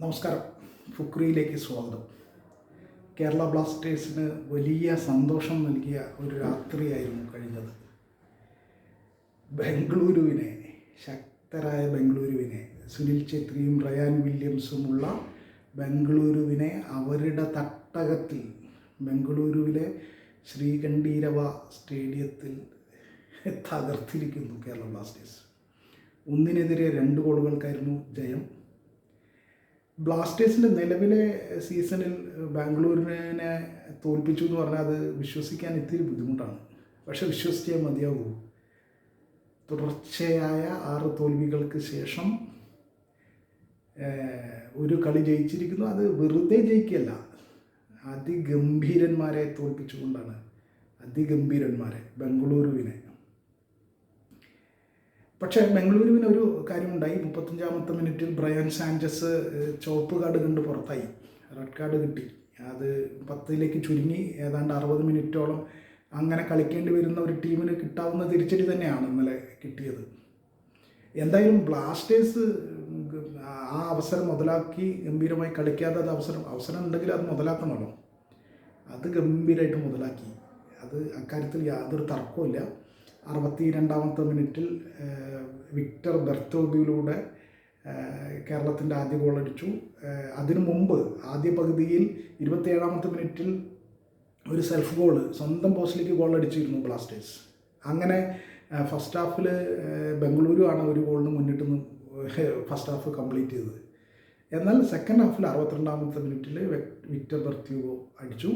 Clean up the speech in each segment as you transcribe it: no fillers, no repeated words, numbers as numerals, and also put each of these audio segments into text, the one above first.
നമസ്കാരം. ഫുക്രിയിലേക്ക് സ്വാഗതം. കേരള ബ്ലാസ്റ്റേഴ്സിന് വലിയ സന്തോഷം നൽകിയ ഒരു രാത്രിയായിരുന്നു കഴിഞ്ഞത്. ബംഗളൂരുവിനെ, ശക്തരായ ബംഗളൂരുവിനെ, സുനിൽ ഛേത്രിയും റയാൻ വില്യംസുമുള്ള ബംഗളൂരുവിനെ അവരുടെ തട്ടകത്തിൽ ബംഗളൂരുവിലെ ശ്രീകണ്ഠീരവ സ്റ്റേഡിയത്തിൽ തകർത്തിരിക്കുന്നു കേരള ബ്ലാസ്റ്റേഴ്സ്. 1-നെതിരെ 2 ഗോളുകൾക്കായിരുന്നു ജയം. ബ്ലാസ്റ്റേഴ്സിൻ്റെ നിലവിലെ സീസണിൽ ബാംഗ്ലൂരിനെ തോൽപ്പിച്ചു എന്ന് പറഞ്ഞാൽ അത് വിശ്വസിക്കാൻ ഇത്തിരി ബുദ്ധിമുട്ടാണ്. പക്ഷെ വിശ്വസിച്ചേ മതിയാകൂ. തുടർച്ചയായ 6 തോൽവികൾക്ക് ശേഷം ഒരു കളി ജയിച്ചിരിക്കുന്നു. അത് വെറുതെ ജയിക്കുകയല്ല, അതിഗംഭീരന്മാരെ തോൽപ്പിച്ചുകൊണ്ടാണ്. അതിഗംഭീരന്മാരെ, ബംഗളൂരുവിനെ. പക്ഷേ ബംഗളൂരുവിന് ഒരു കാര്യമുണ്ടായി. 35-ാമത്തെ മിനിറ്റിൽ ബ്രയാൻ സാഞ്ചസ് ചുവപ്പ് കാർഡ് കണ്ട് പുറത്തായി. റെഡ് കാർഡ് കിട്ടി. അത് 10ലേക്ക് ചുരുങ്ങി. ഏതാണ്ട് 60 മിനിറ്റോളം അങ്ങനെ കളിക്കേണ്ടി വരുന്ന ഒരു ടീമിന് കിട്ടാവുന്ന തിരിച്ചടി തന്നെയാണ് ഇന്നലെ കിട്ടിയത്. എന്തായാലും ബ്ലാസ്റ്റേഴ്സ് ആ അവസരം മുതലാക്കി ഗംഭീരമായി കളിക്കാതെ അവസരം ഉണ്ടെങ്കിൽ അത് മുതലാക്കണമല്ലോ. അത് ഗംഭീരമായിട്ട് മുതലാക്കി. അത് അക്കാര്യത്തിൽ യാതൊരു തർക്കവുമില്ല. 62-ാമത്തെ മിനിറ്റിൽ വിക്ടർ ബെർത്തോബിയിലൂടെ കേരളത്തിൻ്റെ ആദ്യ ഗോളടിച്ചു. അതിനു മുമ്പ് ആദ്യ പകുതിയിൽ 27-ാമത്തെ മിനിറ്റിൽ ഒരു സെൽഫ് ഗോൾ, സ്വന്തം പോസ്റ്റിലേക്ക് ഗോളടിച്ചിരുന്നു ബ്ലാസ്റ്റേഴ്സ്. അങ്ങനെ ഫസ്റ്റ് ഹാഫിൽ ബംഗളൂരു ആണ് ഒരു ഗോളിന് മുന്നിട്ട് ഫസ്റ്റ് ഹാഫ് കംപ്ലീറ്റ് ചെയ്തത്. എന്നാൽ സെക്കൻഡ് ഹാഫിൽ 62-ാമത്തെ മിനിറ്റിൽ വിക്ടർ ബെർത്തോബിയോ അടിച്ചു.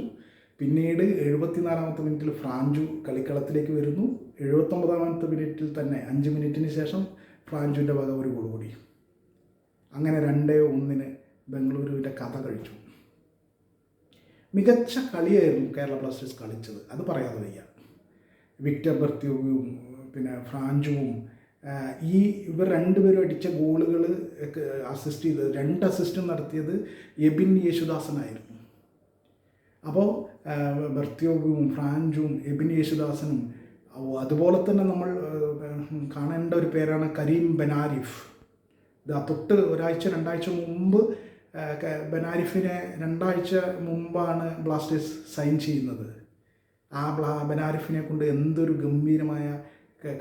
പിന്നീട് 74-ാമത്തെ മിനിറ്റിൽ ഫ്രാഞ്ചു കളിക്കളത്തിലേക്ക് വരുന്നു. 79-ാമത്തെ മിനിറ്റിൽ തന്നെ 5 മിനിറ്റിന് ശേഷം ഫ്രാഞ്ചുവിൻ്റെ വക ഒരു ഗോൾ കൂടി. അങ്ങനെ 2-1 ബംഗളൂരുവിൻ്റെ കഥ കഴിച്ചു. മികച്ച കളിയായിരുന്നു കേരള ബ്ലാസ്റ്റേഴ്സ് കളിച്ചത്, അത് പറയാതെ വയ്യ. വിക്ടർ ബെർത്തോബിയും പിന്നെ ഫ്രാഞ്ചുവും ഇവർ രണ്ടുപേരും അടിച്ച ഗോളുകൾ അസിസ്റ്റ് ചെയ്തത്, 2 അസിസ്റ്റും നടത്തിയത് എബിൻ യേശുദാസനായിരുന്നു. അപ്പോൾ ബെർത്തോബിയും ഫ്രാഞ്ചും എബിൻ യേശുദാസനും, അതുപോലെ തന്നെ നമ്മൾ കാണേണ്ട ഒരു പേരാണ് കരീം ബെനാരിഫ്. തൊട്ട് 1-2 ആഴ്ച മുമ്പ് ബെനാരിഫിനെ 2 ആഴ്ച മുമ്പാണ് ബ്ലാസ്റ്റേഴ്സ് സൈൻ ചെയ്യുന്നത്. ആ ബെനാരിഫിനെ കൊണ്ട് എന്തൊരു ഗംഭീരമായ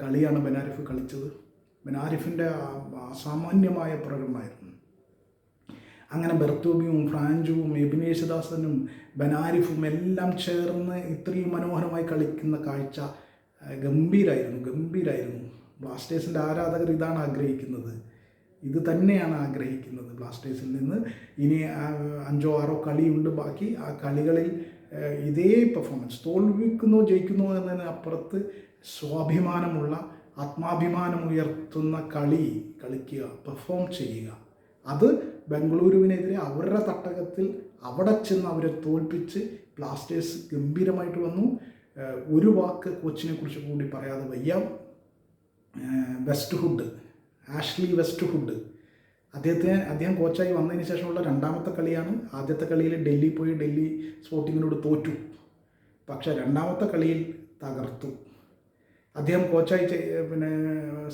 കളിയാണ് ബെനാരിഫ് കളിച്ചത്. ബെനാരിഫിൻ്റെ അസാമാന്യമായ പ്രകടനമായിരുന്നു. അങ്ങനെ ബെർത്തോബിയും ഫ്രാഞ്ചുവും എബിൻ യേശുദാസനും ബെനാരിഫും എല്ലാം ചേർന്ന് ഇത്രയും മനോഹരമായി കളിക്കുന്ന കാഴ്ച ഗംഭീരായിരുന്നു. ബ്ലാസ്റ്റേഴ്സിൻ്റെ ആരാധകർ ഇതാണ് ആഗ്രഹിക്കുന്നത്, ഇത് തന്നെയാണ് ആഗ്രഹിക്കുന്നത് ബ്ലാസ്റ്റേഴ്സിൽ നിന്ന്. ഇനി 5-6 കളിയുണ്ട് ബാക്കി. ആ കളികളിൽ ഇതേ പെർഫോമൻസ്, തോൽവിക്കുന്നോ ജയിക്കുന്നോ എന്നതിന് അപ്പുറത്ത് സ്വാഭിമാനമുള്ള, ആത്മാഭിമാനം ഉയർത്തുന്ന കളിക്കുക, പെർഫോം ചെയ്യുക. അത് ബംഗളൂരുവിനെതിരെ അവരുടെ തട്ടകത്തിൽ അവിടെ ചെന്ന് അവരെ തോൽപ്പിച്ച് ബ്ലാസ്റ്റേഴ്സ് ഗംഭീരമായിട്ട് വന്നു. ഒരു വാക്ക് കോച്ചിനെ കുറിച്ച് കൂടി പറയാതെ വയ്യ. ആഷ്ലി വെസ്റ്റ്ഹുഡ്, അദ്ദേഹം കോച്ചായി വന്നതിന് ശേഷമുള്ള 2ാമത്തെ കളിയാണ്. ആദ്യത്തെ കളിയിൽ ഡൽഹി പോയി ഡൽഹി സ്പോർട്ടിങ്ങിനോട് തോറ്റു. പക്ഷേ 2ാമത്തെ കളിയിൽ തകർത്തു. അദ്ദേഹം കോച്ചായി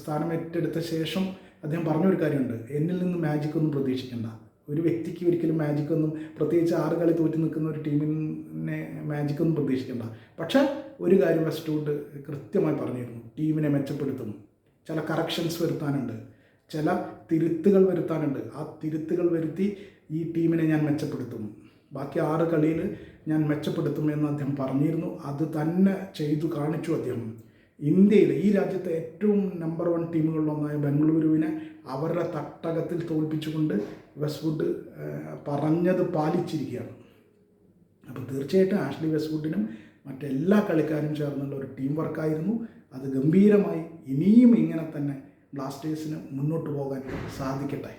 സ്ഥാനം ഏറ്റെടുത്ത ശേഷം അദ്ദേഹം പറഞ്ഞൊരു കാര്യമുണ്ട്: എന്നിൽ നിന്ന് മാജിക്കൊന്നും പ്രതീക്ഷിക്കേണ്ട. ഒരു വ്യക്തിക്ക് ഒരിക്കലും മാജിക്കൊന്നും, പ്രത്യേകിച്ച് 6 കളി തോറ്റ് നിൽക്കുന്ന ഒരു ടീമിനെ മാജിക്കൊന്നും പ്രതീക്ഷിക്കേണ്ട. പക്ഷേ ഒരു കാര്യം വെസ്റ്റ്വുഡ് കൃത്യമായി പറഞ്ഞിരുന്നു: ടീമിനെ മെച്ചപ്പെടുത്തും, ചില കറക്ഷൻസ് വരുത്താനുണ്ട്, ചില തിരുത്തുകൾ വരുത്താനുണ്ട്. ആ തിരുത്തുകൾ വരുത്തി ഈ ടീമിനെ ഞാൻ മെച്ചപ്പെടുത്തും, ബാക്കി 6 കളിയിൽ ഞാൻ മെച്ചപ്പെടുത്തും എന്ന് അദ്ദേഹം പറഞ്ഞിരുന്നു. അത് തന്നെ ചെയ്തു കാണിച്ചു അദ്ദേഹം. ഇന്ത്യയിൽ, ഈ രാജ്യത്തെ ഏറ്റവും നമ്പർ 1 ടീമുകളിലൊന്നായ ബംഗളൂരുവിനെ അവരുടെ തട്ടകത്തിൽ തോൽപ്പിച്ചുകൊണ്ട് വെസ്റ്റ്വുഡ് പറഞ്ഞത് പാലിച്ചിരിക്കുകയാണ്. അപ്പോൾ തീർച്ചയായിട്ടും ആഷ്ലി വെസ്റ്റ്വുഡിനും മറ്റെല്ലാ കളിക്കാരും ചേർന്നുള്ള ഒരു ടീം വർക്കായിരുന്നു. അത് ഗംഭീരമായി ഇനിയും ഇങ്ങനെ തന്നെ ബ്ലാസ്റ്റേഴ്സിന് മുന്നോട്ട് പോകാൻ സാധിക്കട്ടെ.